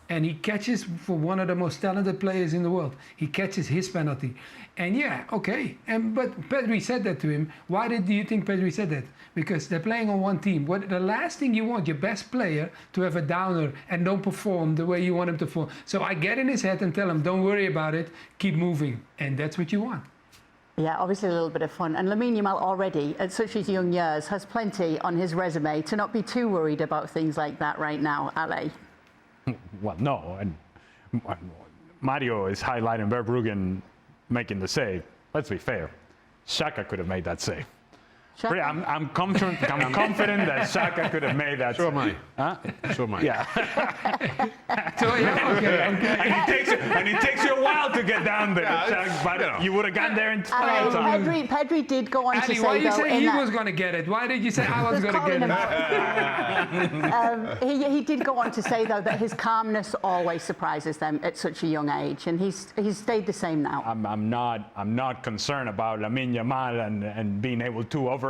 and he catches for one of the most talented players in the world. He catches his penalty. And yeah, okay. But Pedri said that to him. Why do you think Pedri said that? Because they're playing on one team. What the last thing you want, your best player, to have a downer and don't perform the way you want him to perform. So I get in his head and tell him, don't worry about it, keep moving. And that's what you want. Yeah, obviously a little bit of fun. And Lamine Yamal already, at such his young years, has plenty on his resume to not be too worried about things like that right now, Ale. Well, no. And Mario is highlighting Verbruggen making the save. Let's be fair. Shaka could have made that save. I'm confident that Shaka could have made that. So am I. Huh? So am I. Yeah. So, yeah, okay. And it takes you a while to get down there, but you would have gotten there in time. Pedri did go on to say, why you though, say he was going to get it? Why did you say I was going to get it? He did go on to say, though, that his calmness always surprises them at such a young age, and he's stayed the same now. I'm not concerned about Lamine Yamal and being able to overcome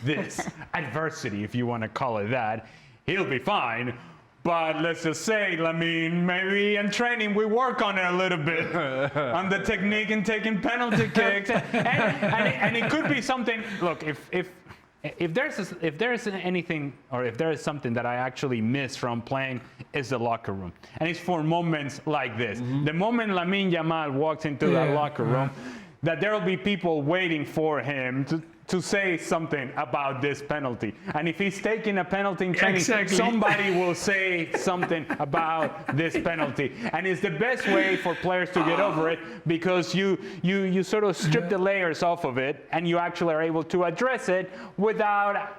this adversity, if you want to call it that. He'll be fine. But let's just say, Lamine, maybe in training we work on it a little bit, on the technique and taking penalty kicks, and it could be something. Look, if there's anything, or if there is something that I actually miss from playing, is the locker room, and it's for moments like this. Mm-hmm. The moment Lamine Yamal walks into that locker room, that there will be people waiting for him to say something about this penalty. And if he's taking a penalty in training, somebody will say something about this penalty. And it's the best way for players to get over it, because you sort of strip the layers off of it, and you actually are able to address it without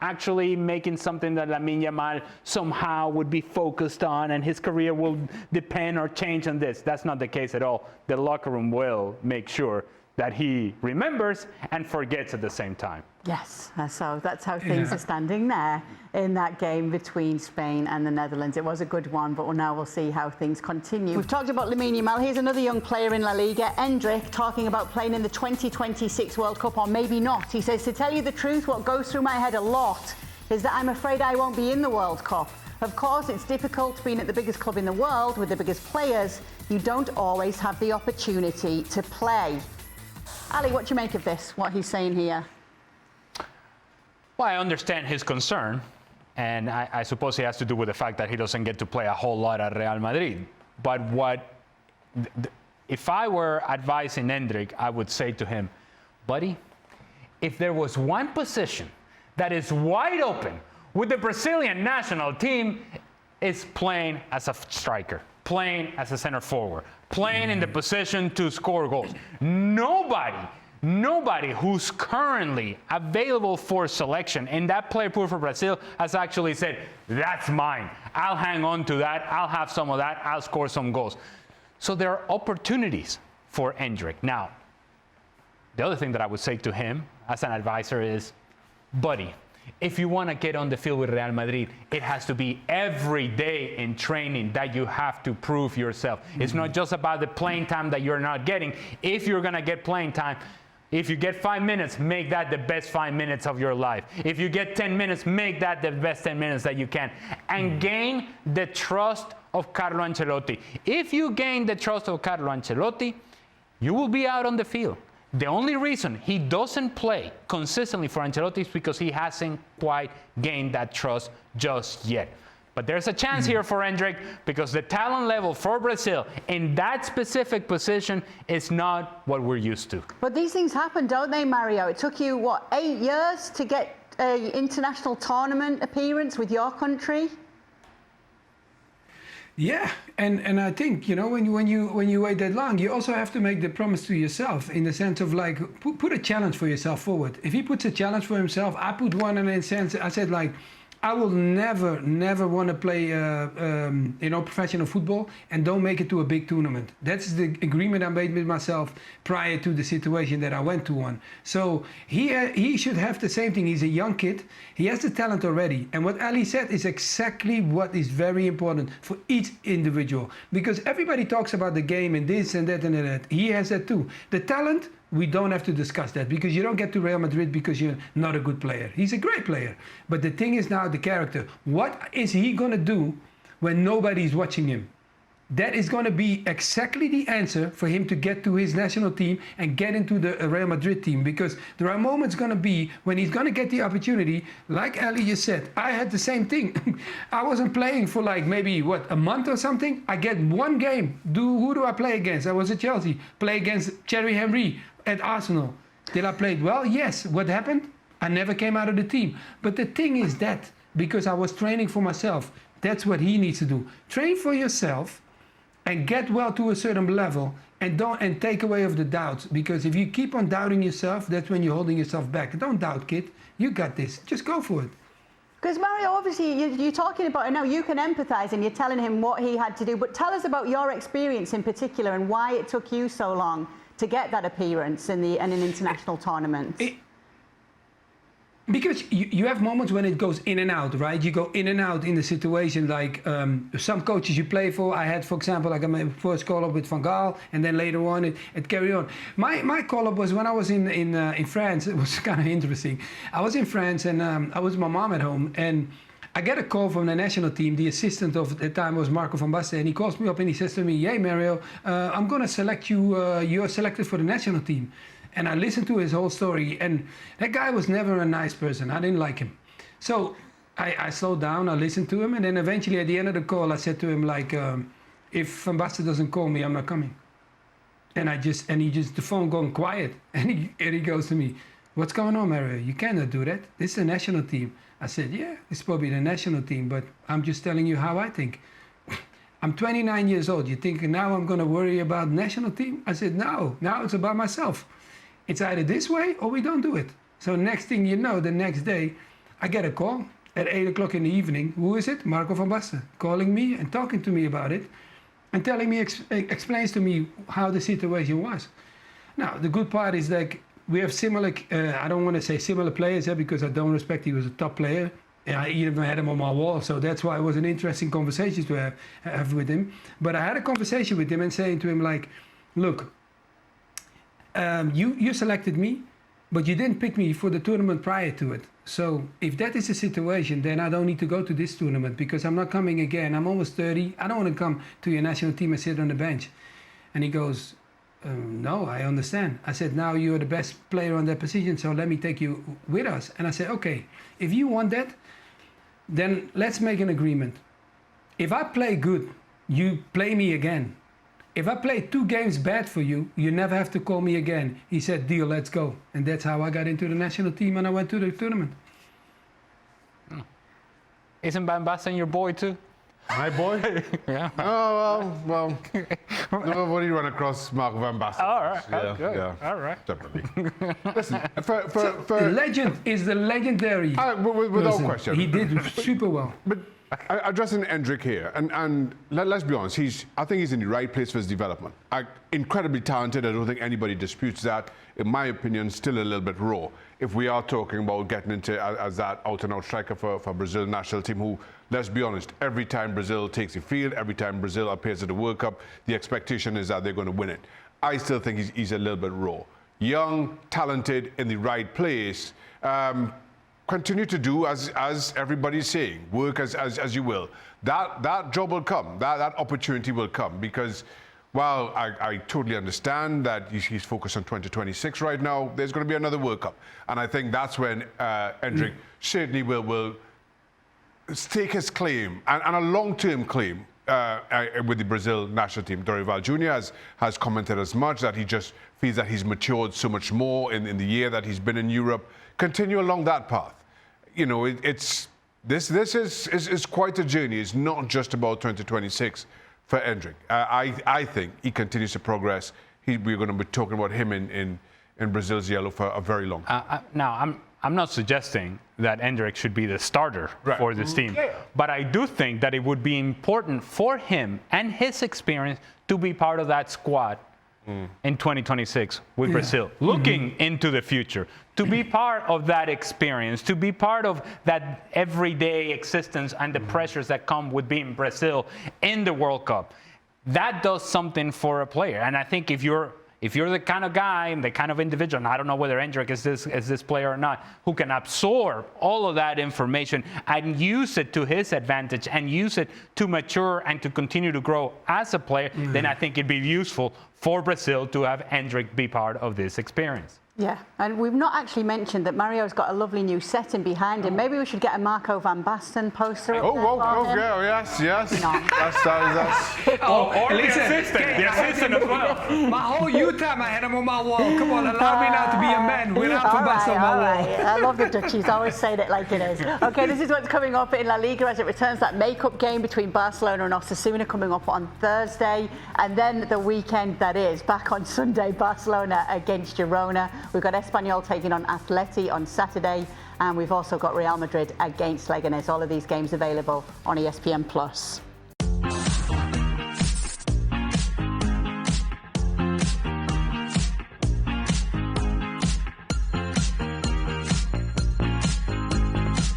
actually making something that Lamine Yamal somehow would be focused on, and his career will depend or change on this. That's not the case at all. The locker room will make sure that he remembers and forgets at the same time. Yes, so that's how things are standing there in that game between Spain and the Netherlands. It was a good one, but now we'll see how things continue. We've talked about Lamine Yamal. Here's another young player in La Liga, Endrick, talking about playing in the 2026 World Cup, or maybe not. He says, to tell you the truth, what goes through my head a lot is that I'm afraid I won't be in the World Cup. Of course, it's difficult being at the biggest club in the world with the biggest players. You don't always have the opportunity to play. Ali, what do you make of this, what he's saying here? Well, I understand his concern, and I suppose it has to do with the fact that he doesn't get to play a whole lot at Real Madrid. But if I were advising Endrick, I would say to him, buddy, if there was one position that is wide open with the Brazilian national team, it's playing as a striker, playing as a center forward, playing in the position to score goals. Nobody who's currently available for selection in that player pool for Brazil has actually said, that's mine. I'll hang on to that. I'll have some of that. I'll score some goals. So there are opportunities for Endrick. Now, the other thing that I would say to him as an advisor is, buddy, if you want to get on the field with Real Madrid, it has to be every day in training that you have to prove yourself. Mm-hmm. It's not just about the playing time that you're not getting. If you're going to get playing time, if you get 5 minutes, make that the best 5 minutes of your life. If you get 10 minutes, make that the best 10 minutes that you can. And gain the trust of Carlo Ancelotti. If you gain the trust of Carlo Ancelotti, you will be out on the field. The only reason he doesn't play consistently for Ancelotti is because he hasn't quite gained that trust just yet. But there's a chance here for Endrick, because the talent level for Brazil in that specific position is not what we're used to. But these things happen, don't they, Mario? It took you, 8 years to get an international tournament appearance with your country? Yeah, and I think, when you wait that long, you also have to make the promise to yourself, in the sense of like, put a challenge for yourself forward. If he puts a challenge for himself, I put one in the sense, I said like, I will never want to play, professional football and don't make it to a big tournament. That's the agreement I made with myself prior to the situation that I went to one. So he should have the same thing. He's a young kid. He has the talent already. And what Ali said is exactly what is very important for each individual. Because everybody talks about the game and this and that and that. He has that too. The talent, we don't have to discuss that, because you don't get to Real Madrid because you're not a good player. He's a great player. But the thing is now the character. What is he going to do when nobody's watching him. That is going to be exactly the answer for him to get to his national team and get into the Real Madrid team, because there are moments going to be when he's going to get the opportunity. Like Ali just said, I had the same thing. I wasn't playing for like maybe, a month or something. I get one game. Who do I play against? I was at Chelsea. Play against Thierry Henry at Arsenal. Did I play well? Yes. What happened? I never came out of the team. But the thing is that because I was training for myself, that's what he needs to do. Train for yourself and get well to a certain level, and take away of the doubts. Because if you keep on doubting yourself, that's when you're holding yourself back. Don't doubt, kid. You got this. Just go for it. Because Mario, obviously, you're talking about it now. You can empathise, and you're telling him what he had to do. But tell us about your experience in particular and why it took you so long to get that appearance in an international tournament. Because you have moments when it goes in and out, right? You go in and out in the situation. Like some coaches you play for, I had, for example, I got my first call-up with Van Gaal, and then later on it carried on. My call-up was when I was in France. It was kind of interesting. I was in France, and I was with my mom at home, and I get a call from the national team. The assistant of the time was Marco van Basten, and he calls me up and he says to me, "Hey Mario, I'm going to select you. You're selected for the national team." And I listened to his whole story, and that guy was never a nice person. I didn't like him. So I slowed down, I listened to him, and then eventually at the end of the call, I said to him, like, if Van Basten doesn't call me, I'm not coming. And the phone gone quiet. And he goes to me, "What's going on, Mario? You cannot do that. This is the national team." I said, "Yeah, it's probably the national team, but I'm just telling you how I think." I'm 29 years old. You think now I'm going to worry about national team? I said, no, now it's about myself. It's either this way or we don't do it. So next thing you know, the next day, I get a call at 8 o'clock in the evening. Who is it? Marco van Basten, calling me and talking to me about it and telling me, explains to me how the situation was. Now, the good part is like we have similar, I don't want to say similar players because I don't respect he was a top player. I even had him on my wall, so that's why it was an interesting conversation to have with him. But I had a conversation with him and saying to him like, look, you selected me, but you didn't pick me for the tournament prior to it. So if that is the situation, then I don't need to go to this tournament because I'm not coming again. I'm almost 30. I don't want to come to your national team and sit on the bench. And he goes, no, I understand. I said, now you're the best player on that position, so let me take you with us. And I said, okay, if you want that, then let's make an agreement. If I play good, you play me again. If I play 2 games bad for you, you never have to call me again. He said, deal, let's go. And that's how I got into the national team and I went to the tournament. Isn't Van Basten your boy too? My boy? Yeah. Oh, well, nobody run across Marco van Basten. All right. Yeah, Good. yeah. All right. Definitely. Listen, The legend is the legendary. Without question. He did super well. But addressing Endrick here, and let's be honest, I think he's in the right place for his development. Incredibly talented, I don't think anybody disputes that. In my opinion, still a little bit raw. If we are talking about getting into as that out-and-out striker for Brazil national team, who, let's be honest, every time Brazil takes the field, every time Brazil appears at the World Cup, the expectation is that they're going to win it. I still think he's a little bit raw. Young, talented, in the right place. Continue to do as everybody's saying, work as you will. That job will come, that opportunity will come, because while I totally understand that he's focused on 2026 right now, there's going to be another World Cup. And I think that's when Endrick certainly will stake his claim, and a long-term claim with the Brazil national team. Dorival Jr. has commented as much, that he just feels that he's matured so much more in the year that he's been in Europe. Continue along that path. You know, this is quite a journey. It's not just about 2026 for Endrick. I think he continues to progress. We're going to be talking about him in Brazil's yellow for a very long time. Now, I'm not suggesting that Endrick should be the starter for this team, but I do think that it would be important for him and his experience to be part of that squad in 2026 with Brazil, looking into the future, to be part of that experience, to be part of that everyday existence and the pressures that come with being Brazil in the World Cup. That does something for a player. And I think if you're if you're the kind of guy and the kind of individual, and I don't know whether Endrick is this player or not, who can absorb all of that information and use it to his advantage and use it to mature and to continue to grow as a player, then I think it'd be useful for Brazil to have Endrick be part of this experience. Yeah, and we've not actually mentioned that Mario's got a lovely new setting behind him. Maybe we should get a Marco van Basten poster up there for him. Yes. No. That's Or the listen, assistant as well. My whole youth time I had him on my wall. Come on, allow me now to be a man without Van Basten on my wall. I love the Dutchies, always saying it like it is. Okay, this is what's coming up in La Liga as it returns that make-up game between Barcelona and Osasuna coming up on Thursday. And then the weekend that is, back on Sunday, Barcelona against Girona. We've got Espanyol taking on Atleti on Saturday, and we've also got Real Madrid against Leganés. All of these games available on ESPN+.